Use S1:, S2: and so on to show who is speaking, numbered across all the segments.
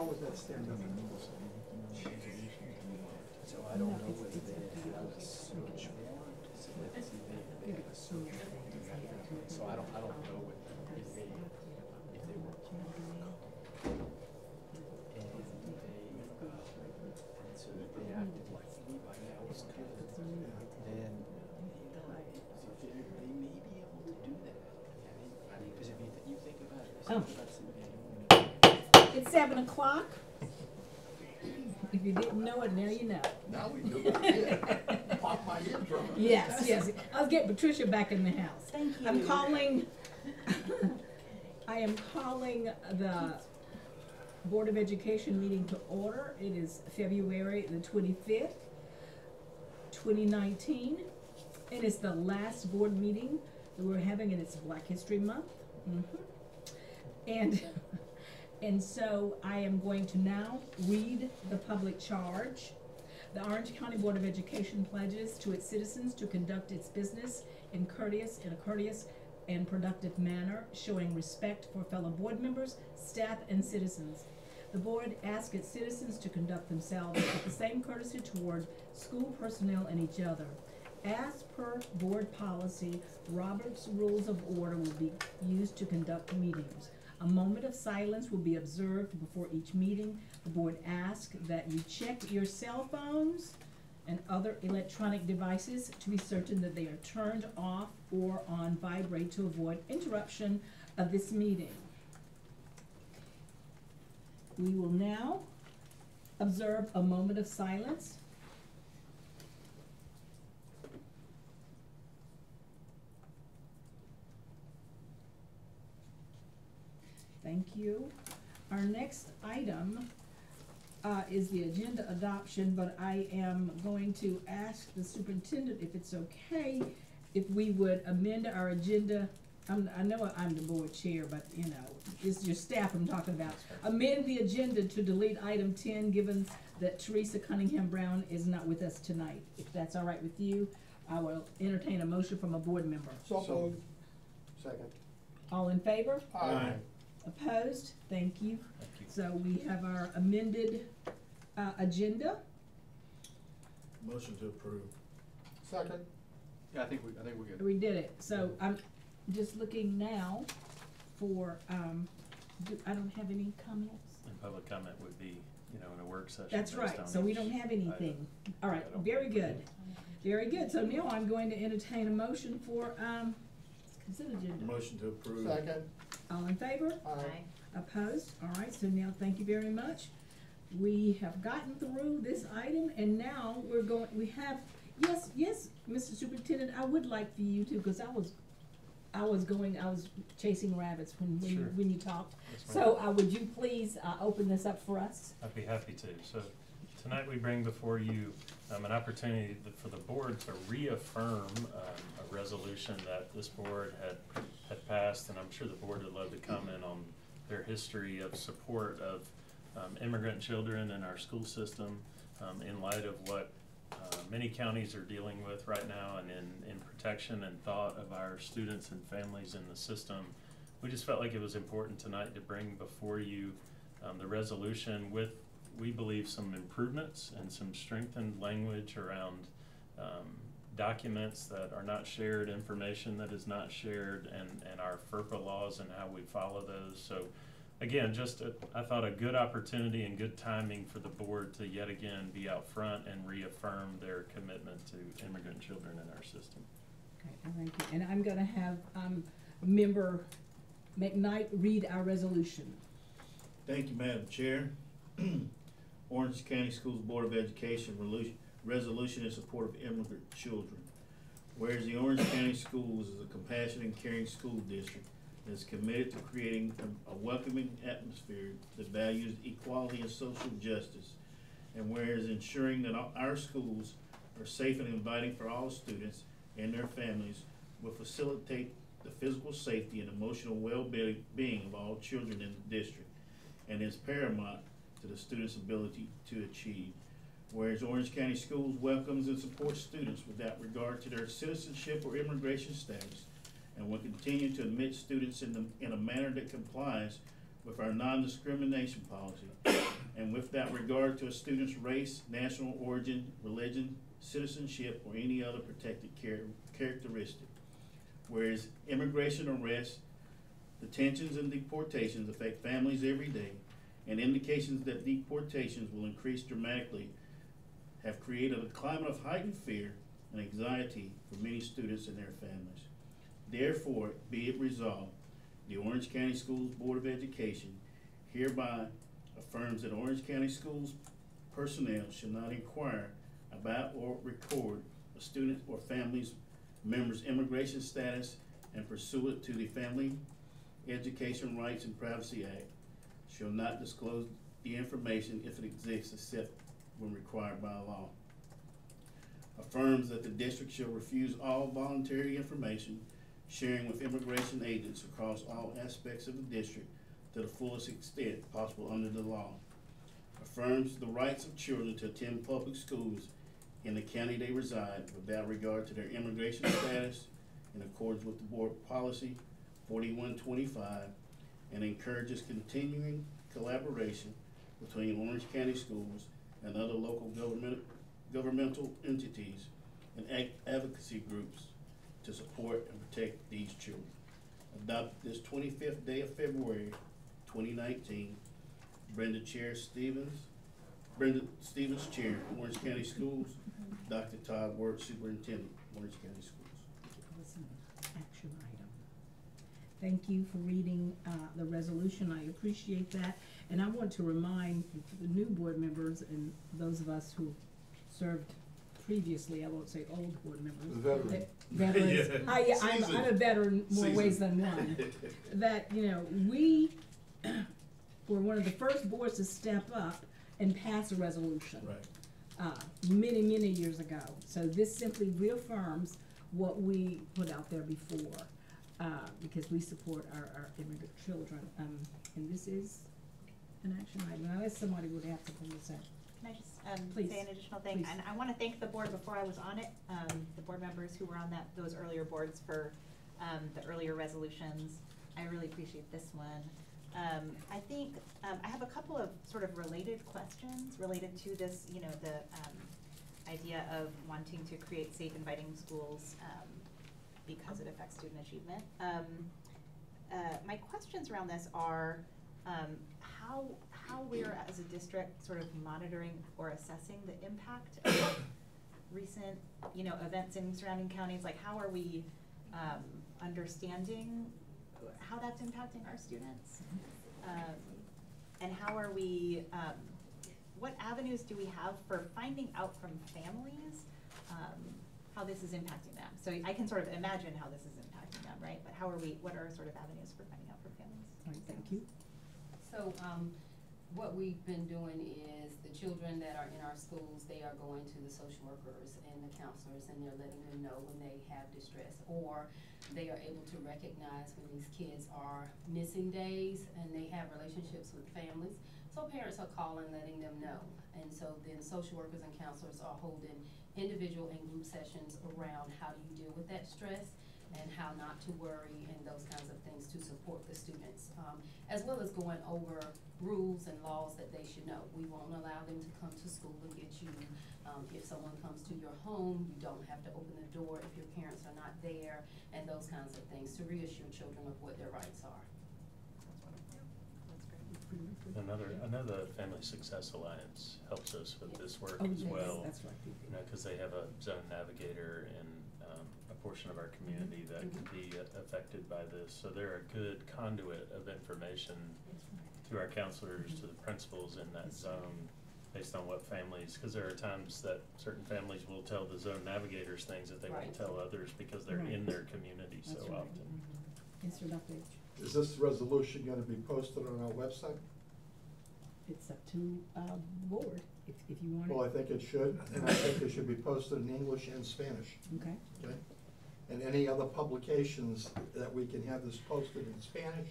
S1: was that standing? So I don't know whether they have a search warrant. So let's see, they have a search warrant. So I don't know what if they were and so they acted like anybody else could. Then they may be able to do that. I mean, because if you think about it,
S2: it's 7 o'clock. If you didn't know it, now you know.
S1: now we do it. Pop my eardrum.
S2: Yes, yes. I'll get Patricia back in the house.
S3: Thank you.
S2: I'm calling. I am calling the Board of Education meeting to order. It is February the 25th, 2019. It is the last board meeting that we're having, and it's Black History Month. And so I am going to now read the public charge. The Orange County Board of Education pledges to its citizens to conduct its business in a courteous and productive manner, showing respect for fellow board members, staff, and citizens. The board asks its citizens to conduct themselves with the same courtesy toward school personnel and each other. As per board policy, Robert's Rules of Order will be used to conduct meetings. A moment of silence will be observed before each meeting. The board asks that you check your cell phones and other electronic devices to be certain that they are turned off or on vibrate to avoid interruption of this meeting. We will now observe a moment of silence. Thank you. Our next item is the agenda adoption, but I am going to ask the superintendent if it's okay if we would amend our agenda. I know I'm the board chair, but you know, it's your staff I'm talking about. Amend the agenda to delete item 10, given that Teresa Cunningham Brown is not with us tonight. If that's all right with you, I will entertain a motion from a board member.
S1: So moved. Second.
S2: All in favor?
S1: Aye.
S2: Opposed? Thank you. So we have our amended agenda.
S4: Motion to approve.
S1: Second. Yeah, I think we're good.
S2: We did it. So I'm just looking now for, I don't have any comments.
S5: And public comment would be, you know, in a work session.
S2: That's right. So we don't have anything. All right. Very good. Very good. So now I'm going to entertain a motion for consent agenda.
S4: Motion to approve.
S1: Second.
S2: All in favor?
S1: Aye.
S2: Opposed? All right, so now thank you very much. We have gotten through this item, and now we're going, we have, yes, Mr. Superintendent, I would like for you to, because I was chasing rabbits when you talked.
S5: Yes,
S2: so would you please open this up for us?
S5: I'd be happy to. So tonight we bring before you an opportunity for the board to reaffirm a resolution that this board had passed, and I'm sure the board would love to comment on their history of support of immigrant children in our school system in light of what many counties are dealing with right now, and in protection and thought of our students and families in the system. We just felt like it was important tonight to bring before you the resolution with, we believe, some improvements and some strengthened language around documents that are not shared, information that is not shared, and our FERPA laws and how we follow those. So again, just I thought a good opportunity and good timing for the board to yet again be out front and reaffirm their commitment to immigrant children in our system.
S2: Okay, thank you. And I'm going to have Member McKnight read our resolution.
S4: Thank you, Madam Chair. Orange County Schools Board of Education resolution in support of immigrant children. Whereas the Orange County Schools is a compassionate and caring school district that is committed to creating a welcoming atmosphere that values equality and social justice, and whereas ensuring that our schools are safe and inviting for all students and their families will facilitate the physical safety and emotional well-being of all children in the district, and is paramount to the students' ability to achieve. Whereas Orange County Schools welcomes and supports students without regard to their citizenship or immigration status, and will continue to admit students in a manner that complies with our non-discrimination policy, and without regard to a student's race, national origin, religion, citizenship, or any other protected characteristic. Whereas immigration arrests, detentions, and deportations affect families every day, and indications that deportations will increase dramatically have created a climate of heightened fear and anxiety for many students and their families. Therefore, be it resolved, the Orange County Schools Board of Education hereby affirms that Orange County Schools personnel shall not inquire about or record a student or family's member's immigration status, and pursuant to the Family Education Rights and Privacy Act, shall not disclose the information if it exists except when required by law. Affirms that the district shall refuse all voluntary information sharing with immigration agents across all aspects of the district to the fullest extent possible under the law. Affirms the rights of children to attend public schools in the county they reside without regard to their immigration status in accordance with the board policy 4125, and encourages continuing collaboration between Orange County schools and other local governmental entities and advocacy groups to support and protect these children. Adopted this 25th day of February 2019, Brenda Stevens Chair, Orange County Schools, Dr. Todd Wirt, Superintendent, Orange County Schools.
S2: Action item. Thank you for reading the resolution. I appreciate that. And I want to remind the new board members and those of us who served previously, I won't say old board members.
S3: Veteran.
S2: Veterans.
S4: Yeah.
S2: I'm a veteran more ways than one. That, you know, we were one of the first boards to step up and pass a resolution.
S4: Right.
S2: Many, many years ago. So this simply reaffirms what we put out there before, because we support our immigrant children. And this is an action item. Unless somebody would have something to say.
S6: Can I just
S2: Please.
S6: say an additional thing?
S2: Please.
S6: And I want to thank the board before I was on it, the board members who were on those earlier boards for the earlier resolutions. I really appreciate this one. I think I have a couple of sort of related questions related to this, you know, the idea of wanting to create safe, inviting schools because it affects student achievement. My questions around this are how we're as a district sort of monitoring or assessing the impact of recent, you know, events in surrounding counties. Like, how are we understanding how that's impacting our students? And how are we, what avenues do we have for finding out from families how this is impacting them? So I can sort of imagine how this is impacting them, right? But how are we, what are sort of avenues for finding out from families?
S2: All right, thank you.
S7: So, what we've been doing is the children that are in our schools, they are going to the social workers and the counselors, and they're letting them know when they have distress, or they are able to recognize when these kids are missing days and they have relationships with families. So parents are calling, letting them know. And so then social workers and counselors are holding individual and group sessions around how do you deal with that stress and how not to worry and those kinds of things to support the students, as well as going over rules and laws that they should know. We won't allow them to come to school and get you. If someone comes to your home, you don't have to open the door if your parents are not there, and those kinds of things to reassure children of what their rights are.
S5: Another Family Success Alliance helps us with this work as
S2: yes,
S5: well.
S2: That's right.
S5: You know, because they have a zone navigator in a portion of our community that can be affected by this. So they're a good conduit of information to our counselors, to the principals in that zone, based on what families, because there are times that certain families will tell the zone navigators things that they won't tell others because they're in their community so often.
S2: Yes, sir, Dr. H.
S3: Is this resolution gonna be posted on our website?
S2: It's up to the board, if you want it.
S3: Well, I think it should, and I think it should be posted in English and Spanish,
S2: Okay.
S3: okay? And any other publications that we can have this posted in Spanish,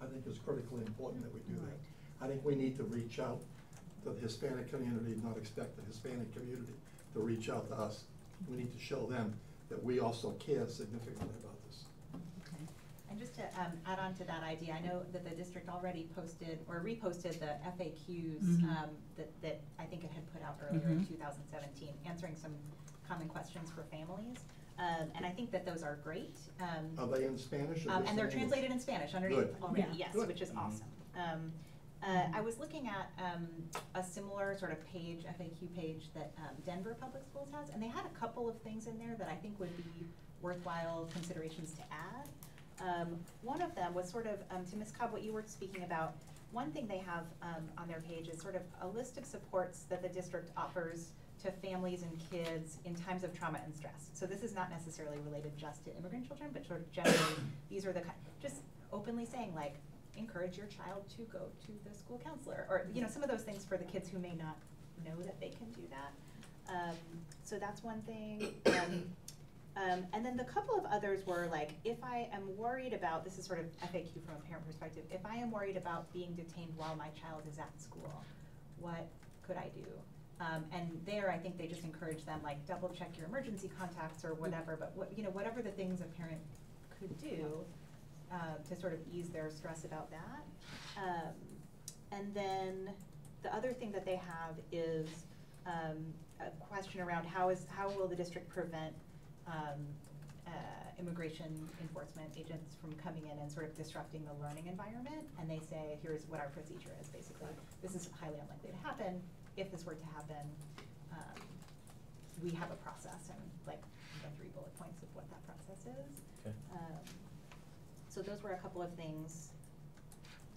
S3: I think is critically important that we do that. I think we need to reach out to the Hispanic community, not expect the Hispanic community to reach out to us. We need to show them that we also care significantly about this.
S2: Okay.
S6: And just to add on to that idea, I know that the district already posted or reposted the FAQs that I think it had put out earlier in 2017, answering some common questions for families. And I think that those are great.
S3: Are they in Spanish? Or
S6: And they're
S3: just in English?
S6: translated in Spanish underneath already,
S2: Yeah.
S6: yes,
S3: Good.
S6: which is awesome. I was looking at a similar sort of page, FAQ page that Denver Public Schools has, and they had a couple of things in there that I think would be worthwhile considerations to add. One of them was sort of, to Ms. Cobb, what you were speaking about, one thing they have on their page is sort of a list of supports that the district offers to families and kids in times of trauma and stress. So this is not necessarily related just to immigrant children, but sort of generally, these are the just openly saying, like, encourage your child to go to the school counselor, or, you know, some of those things for the kids who may not know that they can do that. So that's one thing. And then the couple of others were like, if I am worried about, this is sort of FAQ from a parent perspective, if I am worried about being detained while my child is at school, what could I do? And there, I think they just encourage them, like, double check your emergency contacts or whatever, but what, you know, whatever the things a parent could do to sort of ease their stress about that. And then the other thing that they have is a question around how will the district prevent immigration enforcement agents from coming in and sort of disrupting the learning environment. And they say, here's what our procedure is, basically. This is highly unlikely to happen. If this were to happen, we have a process, and like the 3 bullet points of what that process is.
S5: Okay.
S6: So those were a couple of things.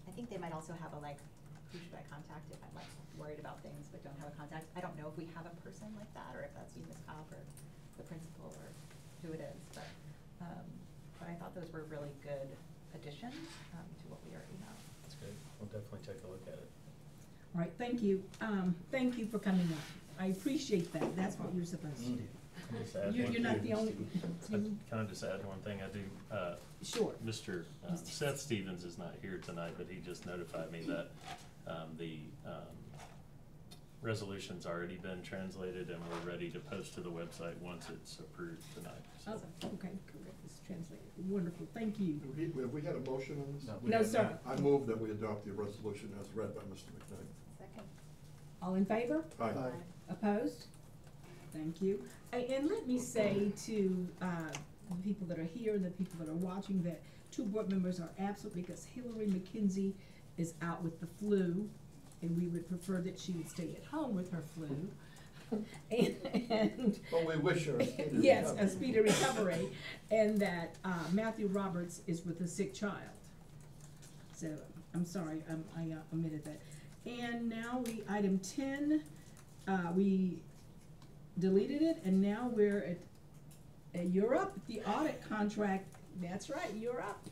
S6: I think they might also have a, like, who should I contact if I'm, like, worried about things but don't have a contact. I don't know if we have a person like that, or if that's you, Ms. Cobb, or the principal, or who it is, but I thought those were really good additions to what we already know.
S5: That's good. We'll definitely take a look at it.
S2: All right, thank you. Thank you for coming up. I appreciate that. That's what you're supposed to do.
S5: Can I just add
S2: You're
S5: one
S2: not
S5: thing?
S2: the only.
S5: Can I just add one thing? I do.
S2: Sure.
S5: Mr. Seth Stevens is not here tonight, but he just notified me that the resolution's already been translated and we're ready to post to the website once it's approved tonight. So.
S2: Oh, okay, correct. It's translated. Wonderful. Thank you.
S3: Have we had a motion on this?
S2: No, sir.
S3: I move that we adopt the resolution as read by Mr. McKnight.
S6: Second.
S2: All in favor?
S3: Aye.
S2: Opposed? Thank you. And let me say to the people that are here and the people that are watching that 2 board members are absent because Hillary McKenzie is out with the flu, and we would prefer that she would stay at home with her flu. and
S3: But we wish her a speedy
S2: yes,
S3: recovery.
S2: a speedy recovery, and that Matthew Roberts is with a sick child. So I'm sorry, I omitted that. And now item 10, we deleted it, and now we're at you're up, the audit contract. That's right, you're up.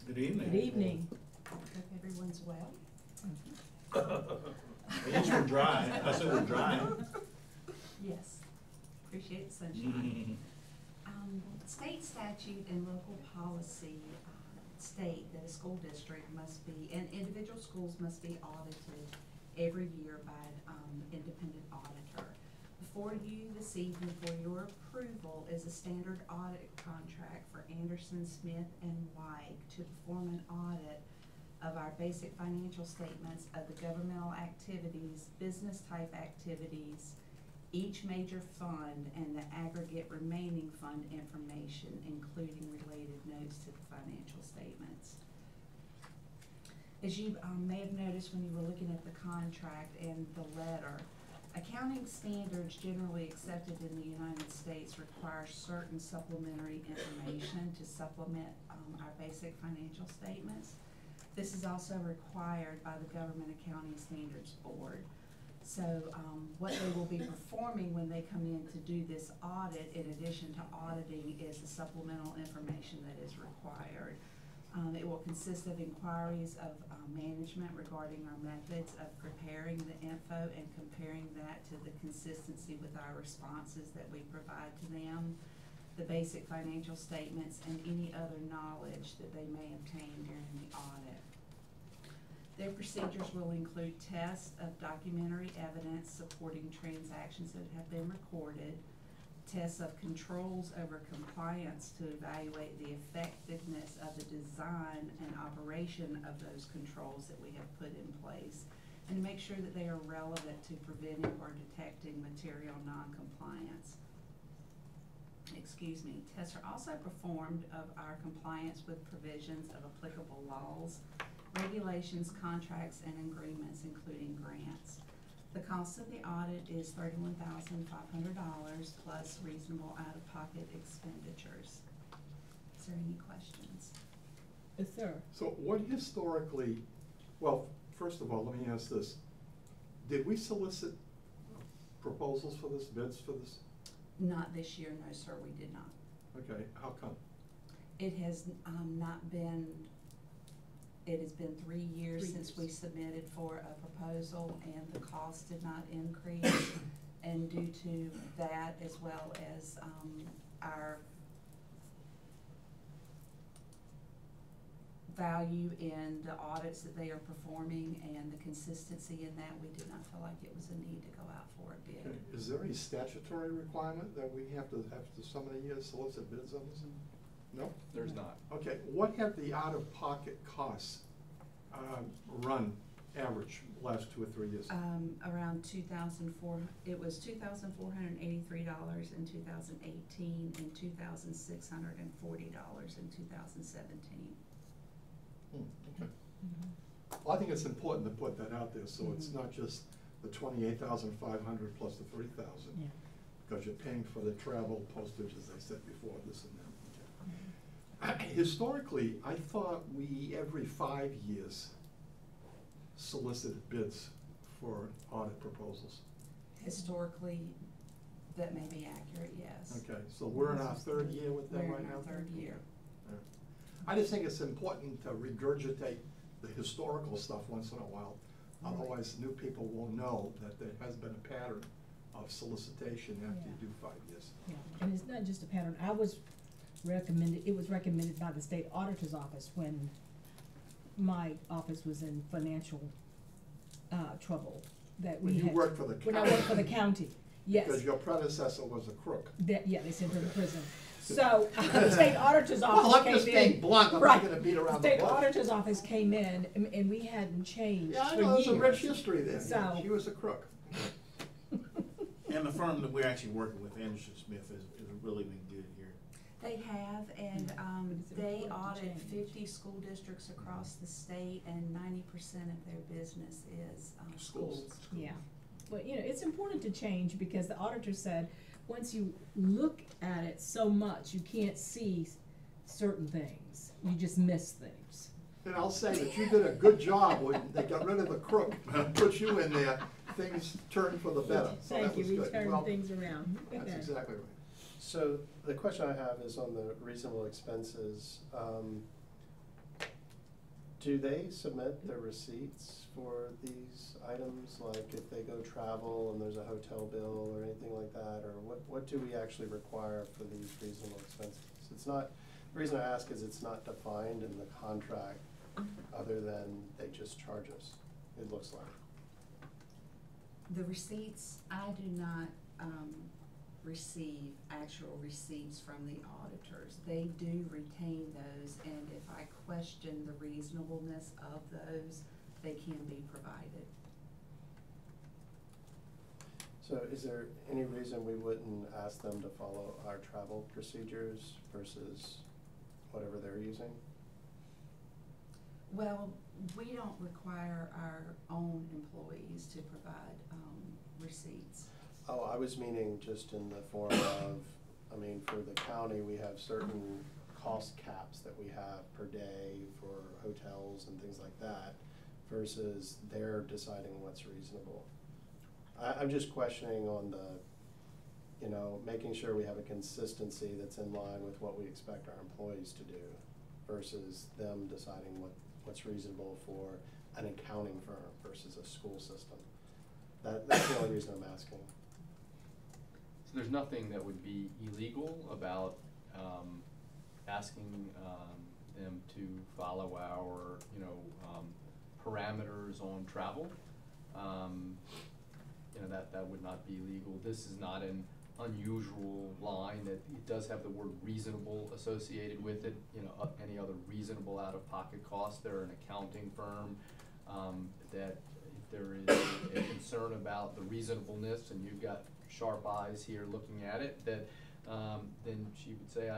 S4: Good evening.
S2: Good evening.
S8: Hope everyone's well.
S4: Yes, we're dry. I said we're dry.
S8: Yes, appreciate the sunshine. State statute and local policy state that a school district must be, and individual schools must be audited every year by an independent auditor. Before you this evening for your approval is a standard audit contract for Anderson, Smith, and White to perform an audit of our basic financial statements of the governmental activities, business type activities, each major fund, and the aggregate remaining fund information, including related notes to the financial statements. As you may have noticed when you were looking at the contract and the letter, accounting standards generally accepted in the United States require certain supplementary information to supplement our basic financial statements. This is also required by the Government Accounting Standards Board. So what they will be performing when they come in to do this audit, in addition to auditing, is the supplemental information that is required. It will consist of inquiries of management regarding our methods of preparing the info and comparing that to the consistency with our responses that we provide to them, the basic financial statements, and any other knowledge that they may obtain during the audit. Their procedures will include tests of documentary evidence supporting transactions that have been recorded, tests of controls over compliance to evaluate the effectiveness of the design and operation of those controls that we have put in place, and to make sure that they are relevant to preventing or detecting material non-compliance. Excuse me. Tests are also performed of our compliance with provisions of applicable laws, regulations, contracts, and agreements, including grants. The cost of the audit is $31,500 plus reasonable out-of-pocket expenditures. Is there any questions?
S2: Yes, sir.
S3: So what historically, well, first of all, let me ask this. Did we solicit proposals for this, bids for this?
S8: Not this year, no, sir, we did not.
S3: Okay, how come?
S8: It has not been, it has been 3 years
S2: 3
S8: since
S2: years.
S8: we submitted for a proposal, and the cost did not increase. And due to that, as well as our value in the audits that they are performing and the consistency in that, we did not feel like it was a need to go out for a bid.
S3: Okay, is there a statutory requirement that we have to so many years solicit bids on this? No?
S1: There's not.
S3: Okay, what have the out-of-pocket costs run average last 2 or 3 years?
S8: Around it was $2,483 in 2018 and $2,640 in 2017.
S3: Okay. Well, I think it's important to put that out there, so it's not just the 28,500 plus the 3,000.
S2: Yeah.
S3: Because you're paying for the travel, postage, as I said before, this and that. Okay. Historically, I thought we, every 5 years, solicited bids for audit proposals.
S8: Historically, that may be accurate, yes.
S3: Okay, so we're in our 3rd year with them right now?
S8: We're in our 3rd year.
S3: Yeah. I just think it's important to regurgitate the historical stuff once in a while. Otherwise, new people will know that there has been a pattern of solicitation after you do 5 years.
S2: Yeah, and it's not just a pattern. It was recommended by the state auditor's office when my office was in financial trouble, that we
S3: When
S2: had.
S3: you worked for the
S2: When I
S3: county.
S2: worked for the county, yes.
S3: Because your predecessor was a crook.
S2: Yeah, they sent her to prison. So, the state auditor's office
S3: Well, I'm
S2: came
S3: just
S2: in.
S3: being blunt, I'm
S2: Right.
S3: not gonna beat around the
S2: State
S3: bush.
S2: auditor's office came in, and we hadn't changed
S3: Yeah, I
S2: for
S3: know, there's a
S2: years.
S3: rich history there.
S2: So-
S3: She was a crook.
S4: And the firm that we're actually working with, Anderson Smith, has really been good here.
S8: They have, and
S2: But it's
S8: they
S2: important to
S8: audit
S2: change.
S8: 50 school districts across the state, and 90% of their business is schools.
S2: Yeah, but it's important to change, because the auditor said, once you look at it so much, you can't see certain things, you just miss things.
S3: And I'll say that you did a good job when they got rid of the crook, put you in there, things turned for the better, so that
S2: Thank you,
S3: was
S2: we
S3: good.
S2: turned
S3: Well,
S2: things around.
S3: That's exactly right.
S9: So the question I have is on the reasonable expenses. Do they submit their receipts for these items? Like if they go travel and there's a hotel bill or anything like that? Or what do we actually require for these reasonable expenses? It's not, the reason I ask is it's not defined in the contract other than they just charge us, it looks like.
S8: The receipts, I do not receive actual receipts from the auditors. They do retain those, and if I question the reasonableness of those, they can be provided.
S9: So is there any reason we wouldn't ask them to follow our travel procedures versus whatever they're using?
S8: Well, we don't require our own employees to provide receipts.
S9: Oh, I was meaning just in the form of, for the county, we have certain cost caps that we have per day for hotels and things like that, versus they're deciding what's reasonable. I'm just questioning on the, making sure we have a consistency that's in line with what we expect our employees to do, versus them deciding what's reasonable for an accounting firm versus a school system. That's the only reason I'm asking.
S1: So there's nothing that would be illegal about asking them to follow our, parameters on travel. That would not be legal. This is not an unusual line, that it does have the word reasonable associated with it, you know, any other reasonable out-of-pocket costs. They're an accounting firm, that if there is a concern about the reasonableness, and you've got sharp eyes here looking at it, that, then she would say,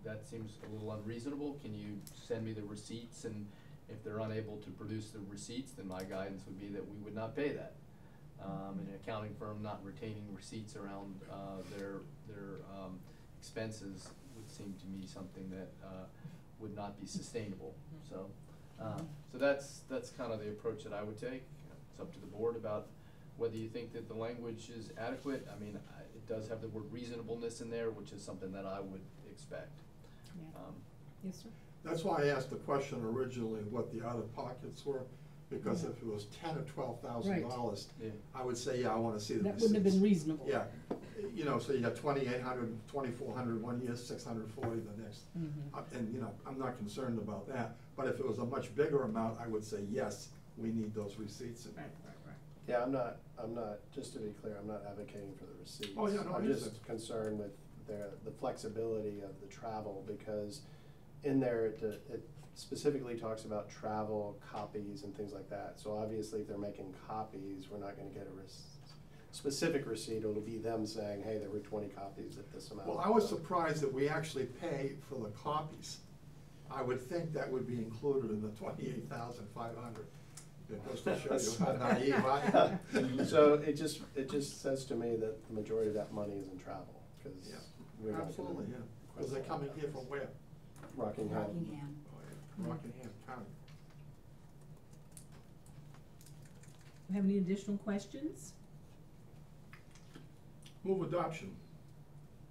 S1: that seems a little unreasonable, can you send me the receipts? And if they're unable to produce the receipts, then my guidance would be that we would not pay that. An accounting firm not retaining receipts around their expenses would seem to me something that would not be sustainable. So, so that's kind of the approach that I would take. It's up to the board about whether you think that the language is adequate. I mean, it does have the word reasonableness in there, which is something that I would expect.
S2: Yeah. Yes, sir.
S3: That's why I asked the question originally what the out-of-pockets were, because if it was $10,000 or $12,000,
S1: Yeah.
S3: I would say, yeah, I wanna see the
S2: That
S3: receipts.
S2: wouldn't have been reasonable.
S3: Yeah, you know, so you got 2,800, 2,400 one year, 640 the next. And, you know, I'm not concerned about that, but if it was a much bigger amount, I would say, yes, we need those receipts.
S2: Right.
S9: Yeah, I'm not, just to be clear, I'm not advocating for the receipts.
S3: Oh, yeah, no,
S9: I'm
S3: I
S9: just
S3: understand.
S9: concerned with the flexibility of the travel, because in there, it specifically talks about travel, copies, and things like that. So obviously, if they're making copies, we're not gonna get a specific receipt. It'll be them saying, hey, there were 20 copies at this amount.
S3: Well, I was surprised that we actually pay for the copies. I would think that would be included in the 28,500. It goes to show you how naive I am.
S9: So it just says to me that the majority of that money is in travel, because
S3: Yeah,
S9: we're not gonna
S3: absolutely, yeah. Because they're coming here from where?
S9: Rockingham.
S8: Rockingham.
S3: Oh, yeah, Rockingham County.
S2: Have any additional questions?
S3: Move adoption.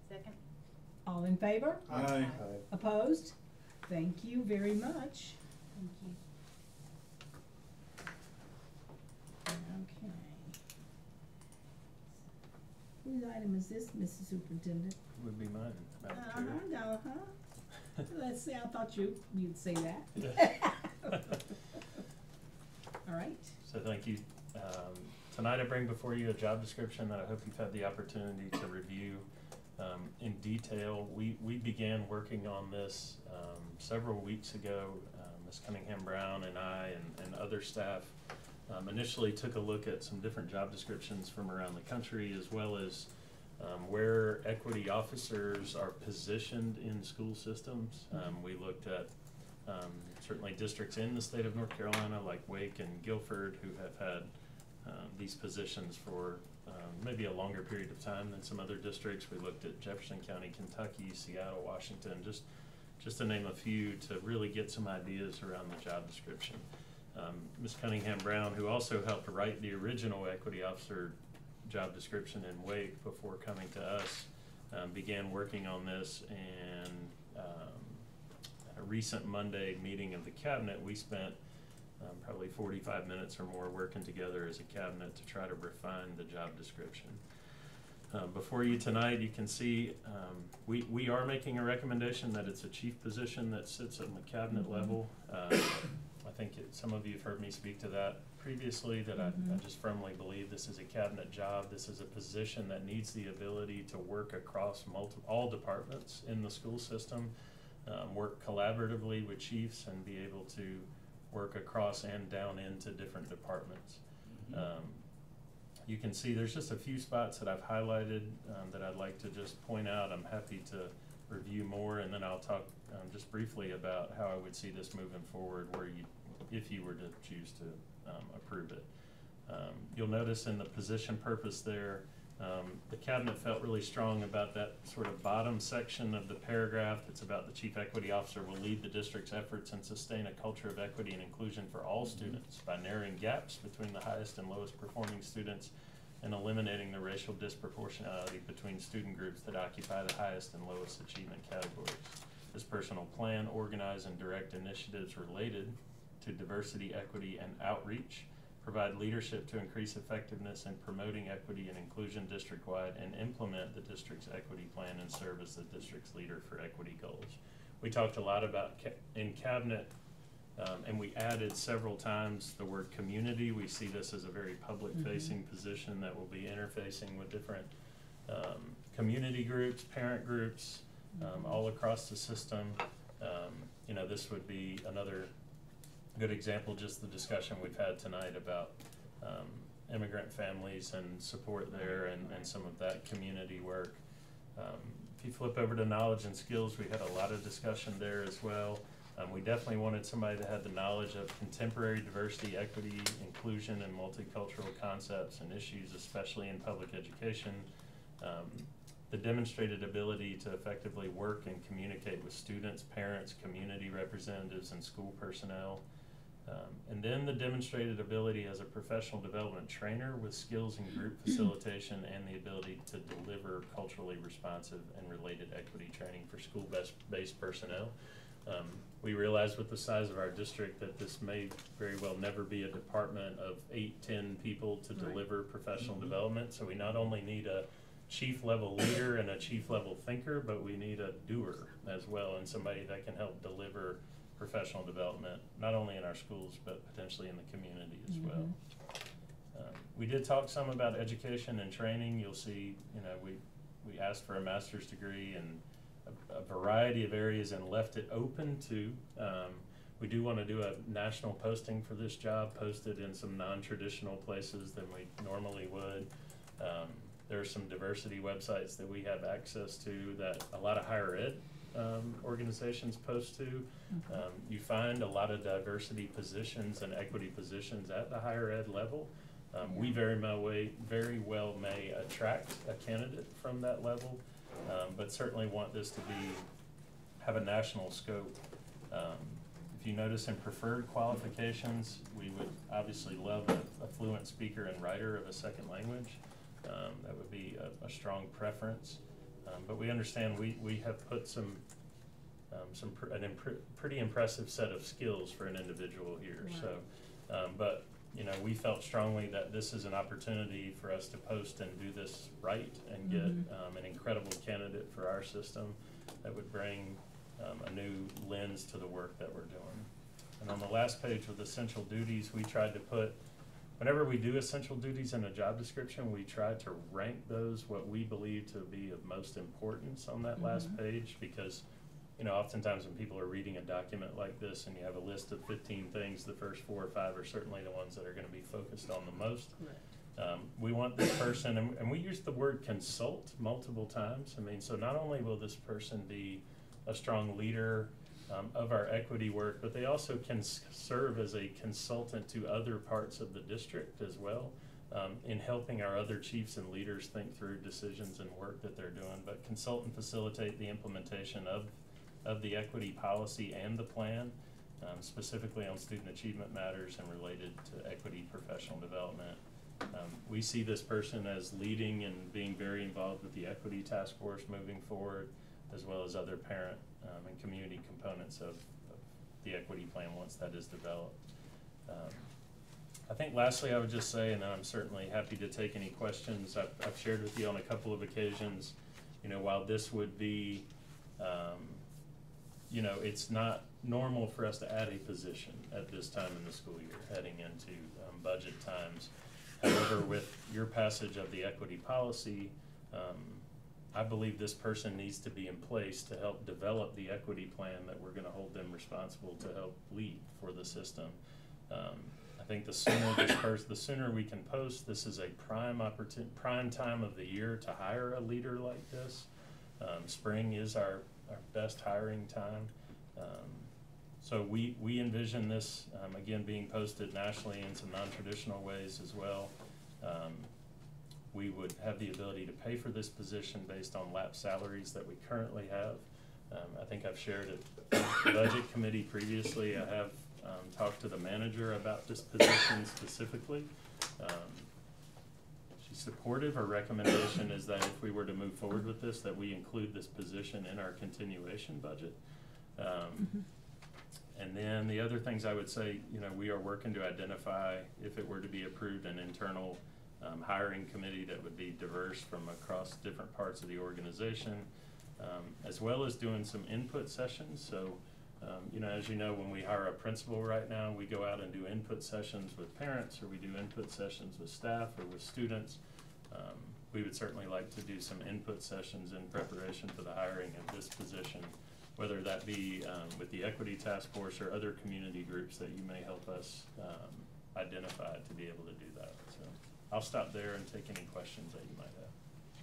S6: Second?
S2: All in favor?
S4: Aye.
S2: Opposed? Thank you very much.
S6: Thank you.
S2: Okay. Whose item is this, Mrs. Superintendent?
S5: Would be mine, Madam Chair.
S2: No, Let's see, I thought you'd say that. All right.
S5: So thank you. Tonight I bring before you a job description that I hope you've had the opportunity to review in detail. We began working on this several weeks ago. Ms. Cunningham Brown and I and other staff initially took a look at some different job descriptions from around the country, as well as where equity officers are positioned in school systems. We looked at certainly districts in the state of North Carolina like Wake and Guilford, who have had these positions for maybe a longer period of time than some other districts. We looked at Jefferson County, Kentucky, Seattle, Washington, just to name a few, to really get some ideas around the job description. Ms. Cunningham Brown, who also helped write the original equity officer job description in Wake before coming to us, began working on this, and at a recent Monday meeting of the cabinet, we spent probably 45 minutes or more working together as a cabinet to try to refine the job description. Before you tonight, you can see we are making a recommendation that it's a chief position that sits at the cabinet level. I think some of you have heard me speak to that previously, that I just firmly believe this is a cabinet job. This is a position that needs the ability to work across all departments in the school system, work collaboratively with chiefs, and be able to work across and down into different departments. You can see there's just a few spots that I've highlighted that I'd like to just point out. I'm happy to review more, and then I'll talk just briefly about how I would see this moving forward, if you were to choose to approve it. You'll notice in the position purpose there, the cabinet felt really strong about that sort of bottom section of the paragraph. It's about the chief equity officer will lead the district's efforts and sustain a culture of equity and inclusion for all students by narrowing gaps between the highest and lowest performing students and eliminating the racial disproportionality between student groups that occupy the highest and lowest achievement categories. This person will plan, organize, and direct initiatives related to diversity, equity, and outreach, provide leadership to increase effectiveness in promoting equity and inclusion district-wide, and implement the district's equity plan and serve as the district's leader for equity goals. We talked a lot about in cabinet, and we added several times the word community. We see this as a very public-facing position that will be interfacing with different community groups, parent groups, all across the system. You know, this would be another good example, just the discussion we've had tonight about immigrant families and support there, and some of that community work. If you flip over to knowledge and skills, we had a lot of discussion there as well. We definitely wanted somebody that had the knowledge of contemporary diversity, equity, inclusion, and multicultural concepts and issues, especially in public education. The demonstrated ability to effectively work and communicate with students, parents, community representatives, and school personnel. And then the demonstrated ability as a professional development trainer with skills in group facilitation and the ability to deliver culturally responsive and related equity training for school-based personnel. We realize with the size of our district that this may very well never be a department of 8-10 people to deliver professional development. So we not only need a chief level leader and a chief level thinker, but we need a doer as well, and somebody that can help deliver professional development, not only in our schools, but potentially in the community as well. We did talk some about education and training. You'll see, you know, we asked for a master's degree in a variety of areas and left it open to. We do want to do a national posting for this job, posted in some non-traditional places than we normally would. There are some diversity websites that we have access to that a lot of higher ed organizations post to. You find a lot of diversity positions and equity positions at the higher ed level. We very well may attract a candidate from that level, but certainly want this to have a national scope. If you notice in preferred qualifications, we would obviously love a fluent speaker and writer of a second language. That would be a strong preference. But we understand we have put pretty impressive set of skills for an individual here. Right. So, but you know, we felt strongly that this is an opportunity for us to post and do this right and get an incredible candidate for our system that would bring a new lens to the work that we're doing. And on the last page with essential duties, we tried to put, whenever we do essential duties in a job description, we try to rank those what we believe to be of most importance on that last page, because, you know, oftentimes when people are reading a document like this and you have a list of 15 things, the first 4 or 5 are certainly the ones that are going to be focused on the most. We want this person, and we use the word consult multiple times. I mean, so not only will this person be a strong leader of our equity work, but they also can serve as a consultant to other parts of the district as well, in helping our other chiefs and leaders think through decisions and work that they're doing, but consult and facilitate the implementation of the equity policy and the plan, specifically on student achievement matters and related to equity professional development. We see this person as leading and being very involved with the equity task force moving forward, as well as other parent and community components of the equity plan once that is developed. I think lastly, I would just say, and I'm certainly happy to take any questions, I've shared with you on a couple of occasions, you know, while this would be, you know, it's not normal for us to add a position at this time in the school year, heading into budget times. However, with your passage of the equity policy, I believe this person needs to be in place to help develop the equity plan that we're going to hold them responsible to help lead for the system. I think the sooner we can post, this is a prime time of the year to hire a leader like this. Spring is our best hiring time. So we envision this, again, being posted nationally in some non-traditional ways as well. We would have the ability to pay for this position based on lap salaries that we currently have. I think I've shared at the budget committee previously. I have talked to the manager about this position specifically. She's supportive. Her recommendation is that if we were to move forward with this, that we include this position in our continuation budget. And then the other things I would say, you know, we are working to identify, if it were to be approved, an internal hiring committee that would be diverse from across different parts of the organization, as well as doing some input sessions. So, you know, as you know, when we hire a principal right now, we go out and do input sessions with parents, or we do input sessions with staff or with students. we would certainly like to do some input sessions in preparation for the hiring of this position, whether that be with the Equity Task Force or other community groups that you may help us identify to be able to do that. So I'll stop there and take any questions that you might have.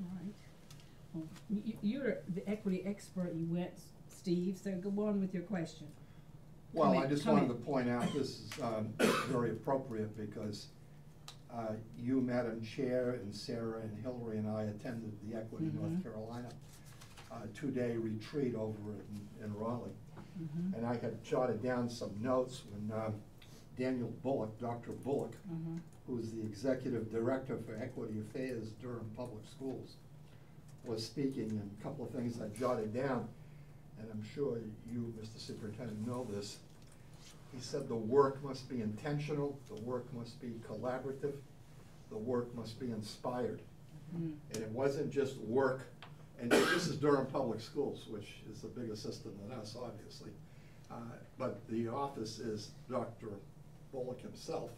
S2: All right. Well, you're the equity expert you went, Steve, so go on with your question.
S3: Well, I
S2: Comment,
S3: just wanted to point out, this is very appropriate because you, Madam Chair, and Sarah and Hillary and I attended the Equity North Carolina 2-day retreat over in Raleigh. And I had jotted down some notes when Daniel Bullock, Dr. Bullock, who's the Executive Director for Equity Affairs, Durham Public Schools, was speaking, and a couple of things I jotted down, and I'm sure you, Mr. Superintendent, know this. He said the work must be intentional, the work must be collaborative, the work must be inspired. And it wasn't just work, and this is Durham Public Schools, which is a bigger system than us, obviously. But the office is Dr. Bullock himself,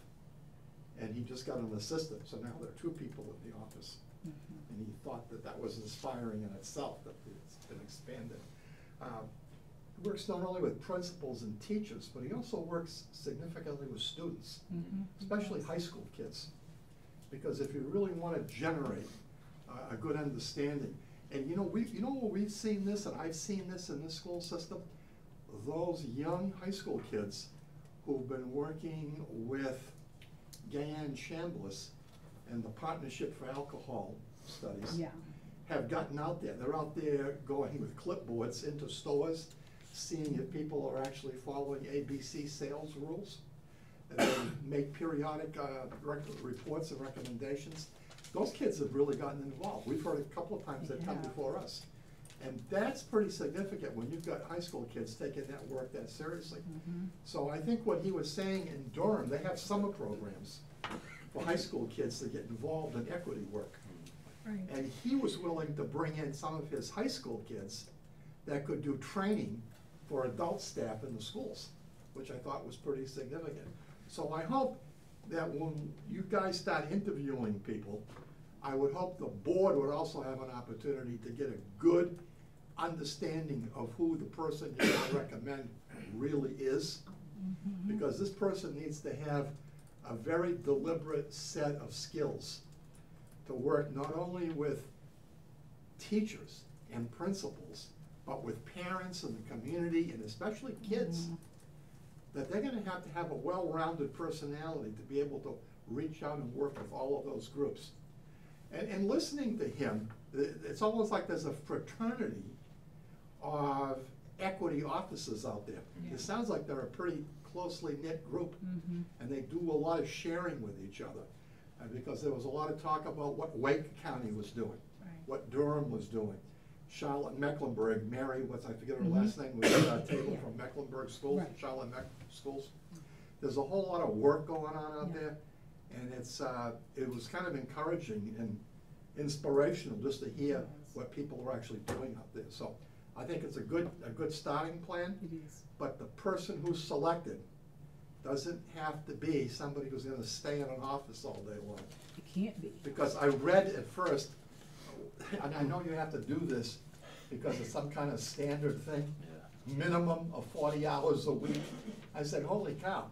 S3: and he just got an assistant, so now there are 2 people in the office. And he thought that that was inspiring in itself, that it's been expanded. He works not only with principals and teachers, but he also works significantly with students, especially high school kids. Because if you really want to generate a good understanding, and you know we've seen this, and I've seen this in this school system, those young high school kids who've been working with Gayanne Chambliss and the Partnership for Alcohol Studies have gotten out there. They're out there going with clipboards into stores, seeing if people are actually following ABC sales rules. And they make periodic reports and recommendations. Those kids have really gotten involved. We've heard a couple of times they've come before us. And that's pretty significant when you've got high school kids taking that work that seriously. So I think what he was saying in Durham, they have summer programs for high school kids to get involved in equity work.
S2: Right.
S3: And he was willing to bring in some of his high school kids that could do training for adult staff in the schools, which I thought was pretty significant. So I hope that when you guys start interviewing people, I would hope the board would also have an opportunity to get a good understanding of who the person you're going to recommend really is. Because this person needs to have a very deliberate set of skills to work not only with teachers and principals, but with parents and the community, and especially kids, that they're going to have a well-rounded personality to be able to reach out and work with all of those groups. And listening to him, it's almost like there's a fraternity of equity officers out there. It sounds like they're a pretty closely knit group, and they do a lot of sharing with each other. Because there was a lot of talk about what Wake County was doing, what Durham was doing. Charlotte Mecklenburg, Mary, I forget her last name, was at a table from Mecklenburg Schools, Charlotte Schools. There's a whole lot of work going on out there, and it was kind of encouraging and inspirational just to hear what people are actually doing out there. So I think it's a good starting plan.
S2: It is.
S3: But the person who's selected doesn't have to be somebody who's going to stay in an office all day long.
S2: It can't be.
S3: Because I read at first, and I know you have to do this because it's some kind of standard thing, minimum of 40 hours a week. I said, holy cow,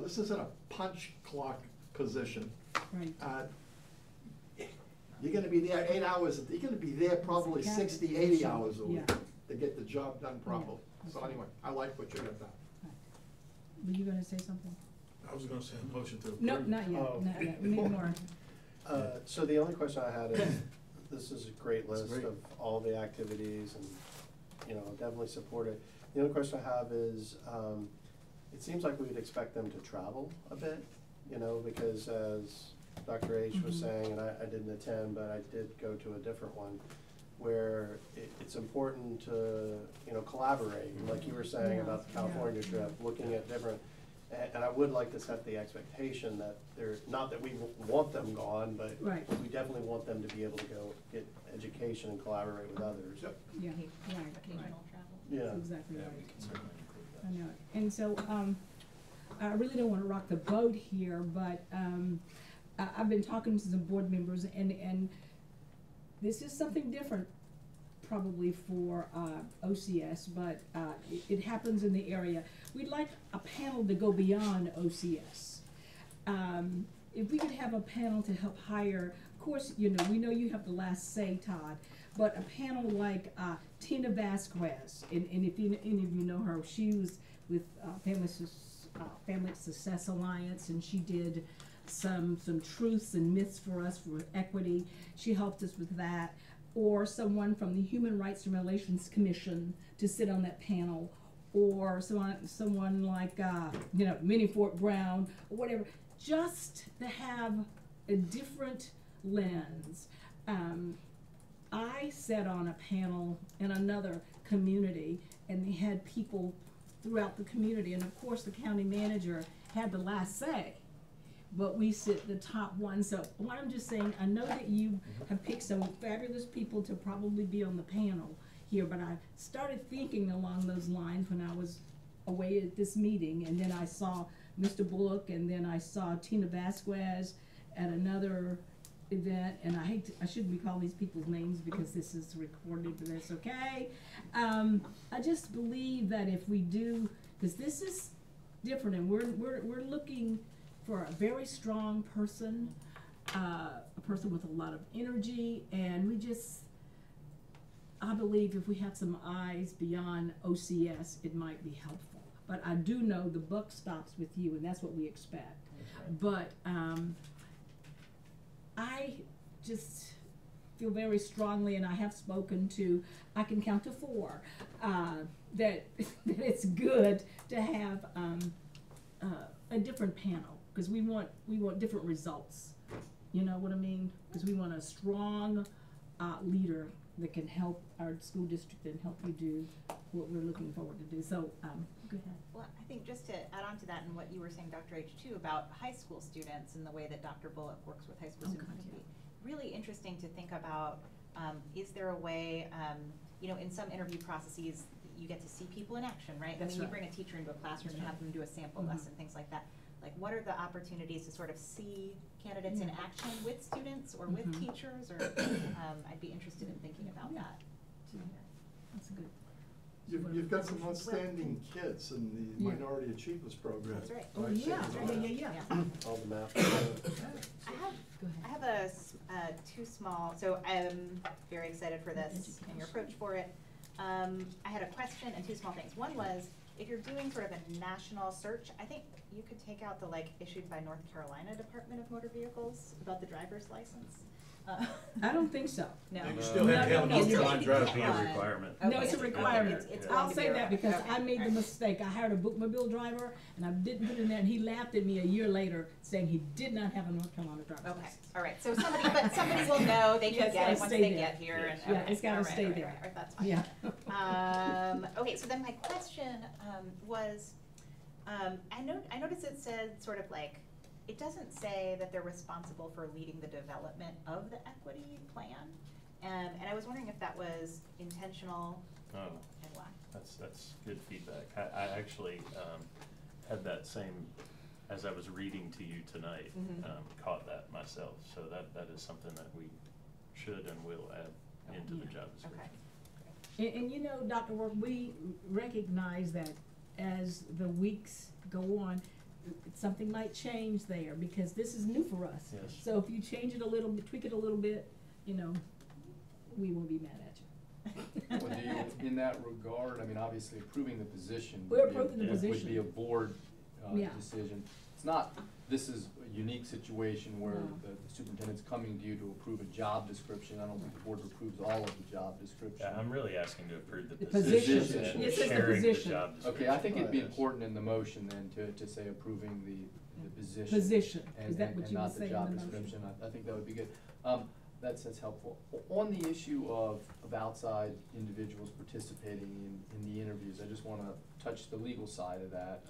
S3: this isn't a punch clock position.
S2: Right.
S3: You're going to be there 8 hours, you're going to be there probably 60, 80 hours a week to get the job done properly. So anyway, I like what you got done.
S2: Were you gonna say something?
S4: I was gonna say a motion to approve.
S2: No, not yet, not yet, we need more.
S9: So the only question I had is, this is a great list of all the activities, and, definitely support it. The only question I have is, it seems like we would expect them to travel a bit, because as Dr. H was saying, and I didn't attend, but I did go to a different one, where it's important to, collaborate, like you were saying about the California trip, looking at different, and I would like to set the expectation that not that we want them gone, but we definitely want them to be able to go get education and collaborate with others.
S2: Yeah,
S6: Occasional travel.
S9: Yeah.
S2: That's exactly right.
S5: We can certainly include that.
S2: I know it. And so, I really don't want to rock the boat here, but I've been talking to some board members, and this is something different probably for OCS, but it happens in the area. We'd like a panel to go beyond OCS. If we could have a panel to help hire, of course, you know, we know you have the last say, Todd, but a panel like Tina Vasquez, and if any of you know her, she was with Family Success Alliance, and she did some truths and myths for us for equity. She helped us with that. Or someone from the Human Rights and Relations Commission to sit on that panel, or someone like you know, Minnie Fort Brown, or whatever, just to have a different lens. I sat on a panel in another community, and they had people throughout the community, and of course the county manager had the last say, but we sit the top one. So what I'm just saying, I know that you have picked some fabulous people to probably be on the panel here, but I started thinking along those lines when I was away at this meeting, and then I saw Mr. Bullock, and then I saw Tina Vasquez at another event, and I shouldn't be calling these people's names because this is recorded, but that's okay. I just believe that if we do, because this is different, and we're looking for a very strong person, a person with a lot of energy, and I believe if we have some eyes beyond OCS, it might be helpful. But I do know the buck stops with you, and that's what we expect. But I just feel very strongly, and I have spoken to, I can count to 4, that it's good to have a different panel, because we want different results. You know what I mean? Because we want a strong leader that can help our school district and help you do what we're looking forward to do. So, go ahead.
S6: Well, I think just to add on to that and what you were saying, Dr. H, too, about high school students and the way that Dr. Bullock works with high school students, would be really interesting to think about, is there a way, you know, in some interview processes, you get to see people in action, right?
S2: That's
S6: I mean,
S2: right.
S6: you bring a teacher into a classroom and have them do a sample lesson, things like that. Like, what are the opportunities to sort of see candidates in action with students or with teachers, or I'd be interested in thinking about that.
S2: That's good.
S3: You've got some outstanding kids in the Minority Achievers Program.
S6: That's right.
S2: Oh, yeah, yeah.
S9: All the math.
S6: I have a 2 small, so I'm very excited for this and your approach for it. I had a question and 2 small things. One was, if you're doing sort of a national search, I think you could take out the issued by North Carolina Department of Motor Vehicles about the driver's license.
S2: I don't think so.
S6: No.
S4: You still have to have a North Carolina driver's
S5: Be a
S4: license.
S5: requirement.
S2: No, it's a requirement.
S6: It's going
S2: I'll
S6: to
S2: say
S6: be
S2: that
S6: a-
S2: because
S6: okay,
S2: I made the
S6: alright.
S2: mistake. I hired a bookmobile driver, and I didn't put it in there, and he laughed at me a year later, saying he did not have a North Carolina driver's
S6: Okay,
S2: license.
S6: all right, so somebody will know, they
S2: Yeah,
S6: can
S2: it's
S6: get
S2: gotta
S6: it once
S2: stay
S6: they
S2: there.
S6: get here, and,
S2: Yeah,
S6: okay,
S2: it's gotta
S6: all right,
S2: stay
S6: all right,
S2: there.
S6: all right, that's fine.
S2: Yeah.
S6: Okay, so then my question, was, I noticed it said sort of it doesn't say that they're responsible for leading the development of the equity plan. And I was wondering if that was intentional
S5: Oh,
S6: and why.
S5: that's good feedback. I actually had that same, as I was reading to you tonight, caught that myself. So that is something that we should and will add into the job description.
S6: Okay.
S2: And you know, Dr. Work, we recognize that as the weeks go on, something might change there, because this is new for us.
S5: Yes.
S2: So if you change it a little bit, tweak it a little bit, you know, we won't be mad at you.
S1: Well, do you, in that regard, I mean, obviously approving the position
S2: We're
S1: would be a-
S2: approving the
S1: would be
S2: position.
S1: a board
S2: Yeah.
S1: decision. It's not, this is a unique situation where
S2: No.
S1: the superintendent's coming to you to approve a job description. I don't think the board approves all of the job description.
S5: Yeah, I'm really asking to approve the
S2: The
S5: position
S1: position.
S5: and
S1: It says the
S5: sharing the
S2: position.
S5: job description.
S1: Okay, I think it'd be
S9: Yes.
S1: important in the motion then to say approving the position.
S2: Position,
S1: and-
S2: is that
S1: and-
S2: what
S1: and
S2: you were
S1: not the
S2: saying in
S1: job
S2: the motion?
S1: description. I think that would be good. That's helpful. On the issue of outside individuals participating in the interviews, I just wanna touch the legal side of that.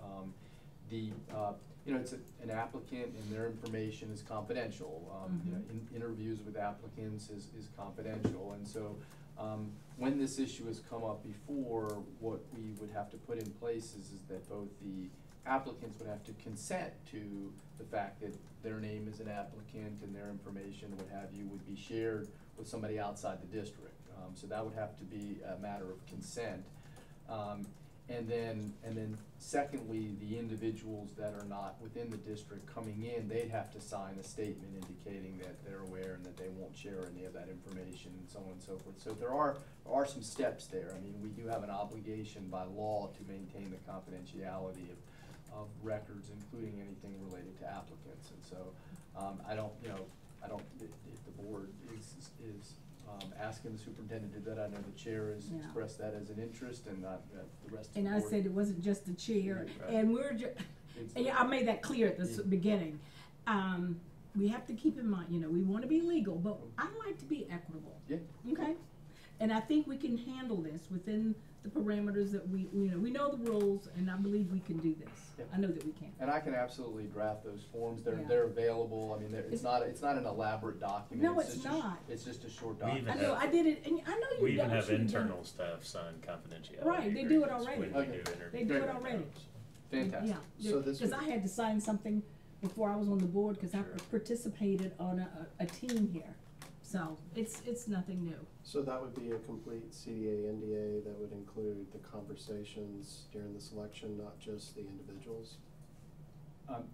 S1: You know, it's an applicant and their information is confidential. You know, interviews with applicants is confidential, and so, when this issue has come up before, what we would have to put in place is that both the applicants would have to consent to the fact that their name is an applicant and their information, what have you, would be shared with somebody outside the district. So that would have to be a matter of consent. And then secondly, the individuals that are not within the district coming in, they'd have to sign a statement indicating that they're aware and that they won't share any of that information and so on and so forth. So there are some steps there. I mean, we do have an obligation by law to maintain the confidentiality of records, including anything related to applicants. And so, if the board is asking the superintendent to do that, I know the chair has
S2: Yeah.
S1: expressed that as an interest, and the rest of the
S2: And
S1: board.
S2: I said it wasn't just the chair,
S1: Right.
S2: and
S1: It's-
S2: and I made that clear at the
S1: Yeah.
S2: beginning. We have to keep in mind, we wanna be legal, but I like to be equitable.
S1: Yeah.
S2: Okay? And I think we can handle this within the parameters that we know the rules, and I believe we can do this.
S1: Yeah.
S2: I know that we can.
S1: And I can absolutely draft those forms.
S2: Yeah.
S1: They're available. I mean, it's not an elaborate document.
S2: No,
S1: It's
S2: it's
S1: just
S2: not.
S1: It's just a short
S5: We even
S1: document.
S2: I know, I did it, and I know
S5: We
S2: you've
S5: even
S2: done,
S5: have
S2: you've done
S5: internal
S2: it.
S5: staff sign confidentiality.
S2: Right, they do it
S5: agreements
S2: already.
S5: when we
S1: Okay.
S5: do interviews.
S2: They do it
S1: Great.
S2: already.
S1: Fantastic.
S2: Yeah,
S9: So this
S2: because
S9: would-
S2: I had to sign something before I was on the board, because I
S5: Sure.
S2: participated on a team here. So, it's nothing new.
S9: So that would be a complete CDA, NDA that would include the conversations during the selection, not just the individuals?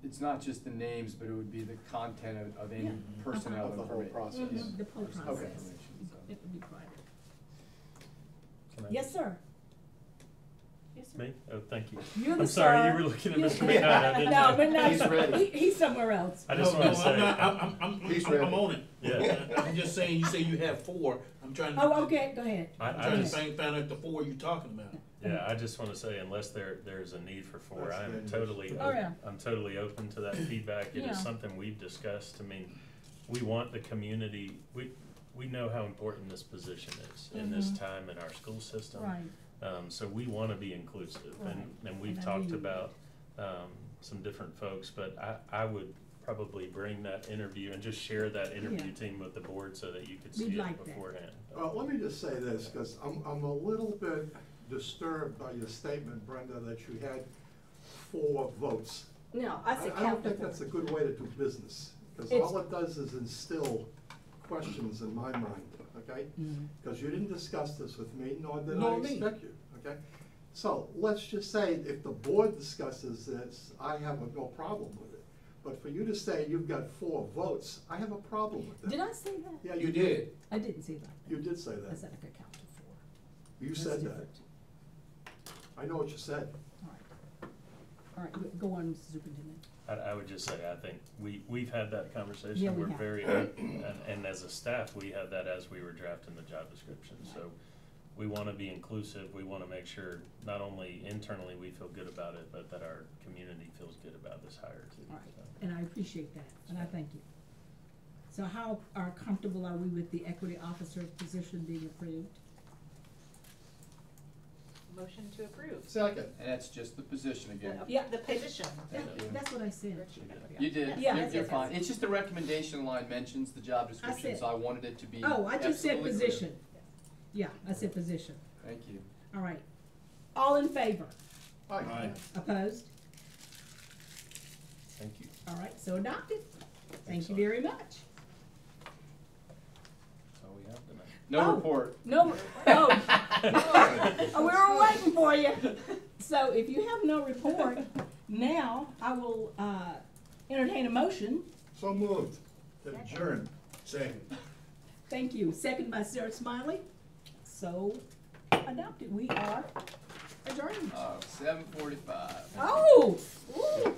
S1: It's not just the names, but it would be the content of any
S2: Yeah.
S1: personnel
S9: Of the whole
S1: information.
S9: process.
S2: Mhm, the whole
S1: Personnel
S2: process.
S1: information, so.
S2: It would be private.
S5: Can I-
S2: Yes, sir. Yes, sir.
S5: Me? Oh, thank you.
S2: You're the
S5: I'm sorry,
S2: sir.
S5: you were looking at
S2: You-
S5: Mr. McKnight, I didn't
S2: No,
S5: know.
S2: but no,
S9: He's ready.
S2: He's somewhere else.
S5: I just
S10: No,
S5: wanna
S10: no,
S5: say.
S10: I'm not,
S9: He's
S10: I'm
S9: ready.
S10: on it.
S5: Yeah.
S10: I'm just saying, you say you have 4, I'm trying to.
S2: Oh, okay, go ahead.
S10: I'm
S5: I
S10: trying to
S5: just-
S10: find out the 4 you're talking about.
S5: Yeah, I just wanna say, unless there's a need for 4,
S3: That's
S5: I am
S3: dangerous.
S5: totally,
S2: Oh, yeah.
S5: I'm totally open to that feedback. It
S2: Yeah.
S5: is something we've discussed. I mean, we want the community, we know how important this position is in this
S2: Mhm.
S5: time in our school system.
S2: Right.
S5: So we wanna be inclusive,
S2: Right.
S5: and we've
S2: And I
S5: talked
S2: do.
S5: about, some different folks, but I would probably bring that interview and just share that interview
S2: Yeah.
S5: team with the board so that you could
S2: We'd
S5: see it
S2: like that.
S5: beforehand.
S3: Let me just say this, because I'm a little bit disturbed by your statement, Brenda, that you had 4 votes.
S2: No, I said
S3: I don't think that's a good way to do business, because
S2: It's-
S3: all it does is instill questions in my mind, okay?
S2: Mhm.
S3: Because you didn't discuss this with me, nor did I
S10: Nor me.
S3: expect you, okay? So, let's just say if the board discusses this, I have no problem with it. But for you to say you've got 4 votes, I have a problem with that.
S2: Did I say that?
S3: Yeah,
S10: You did.
S2: I didn't say that.
S3: You did say
S2: I
S3: that.
S2: said I could count to 4.
S3: You
S2: That's
S3: said that.
S2: different.
S3: I know what you said.
S2: All right. All right, go on, Mr. Superintendent.
S5: I would just say, I think we've had that
S2: Yeah,
S5: conversation,
S2: we
S5: we're
S2: have.
S5: very, and as a staff, we had that as we were drafting the job description, so we wanna be inclusive, we wanna make sure not only internally we feel good about it, but that our community feels good about this hire too.
S2: All right,
S5: so.
S2: and I appreciate that, and I thank you. So how comfortable are we with the equity officer position being approved?
S6: Motion to approve.
S3: Second.
S1: And that's just the position again.
S2: Yeah.
S6: The position.
S1: Thank you.
S2: That's what I said.
S1: You did,
S2: Yeah.
S1: you're fine. It's just the recommendation line mentions the job description,
S2: said-
S1: so I wanted it to be
S2: Oh, I just said
S1: absolutely clear.
S2: position. Yeah, I said position.
S1: Thank you.
S2: All right. All in favor?
S10: Aye.
S2: Opposed?
S5: Thank you.
S2: All right, so adopted. Thank you very much.
S5: That's all we have tonight.
S1: No
S2: Oh.
S1: report.
S2: No, we were waiting for you. So if you have no report, now I will entertain a motion.
S3: So moved.
S10: Adjourn. Second.
S2: Thank you. Second by Sarah Smiley. So adopted. We are adjourned.
S1: 7:45.
S2: Oh, ooh,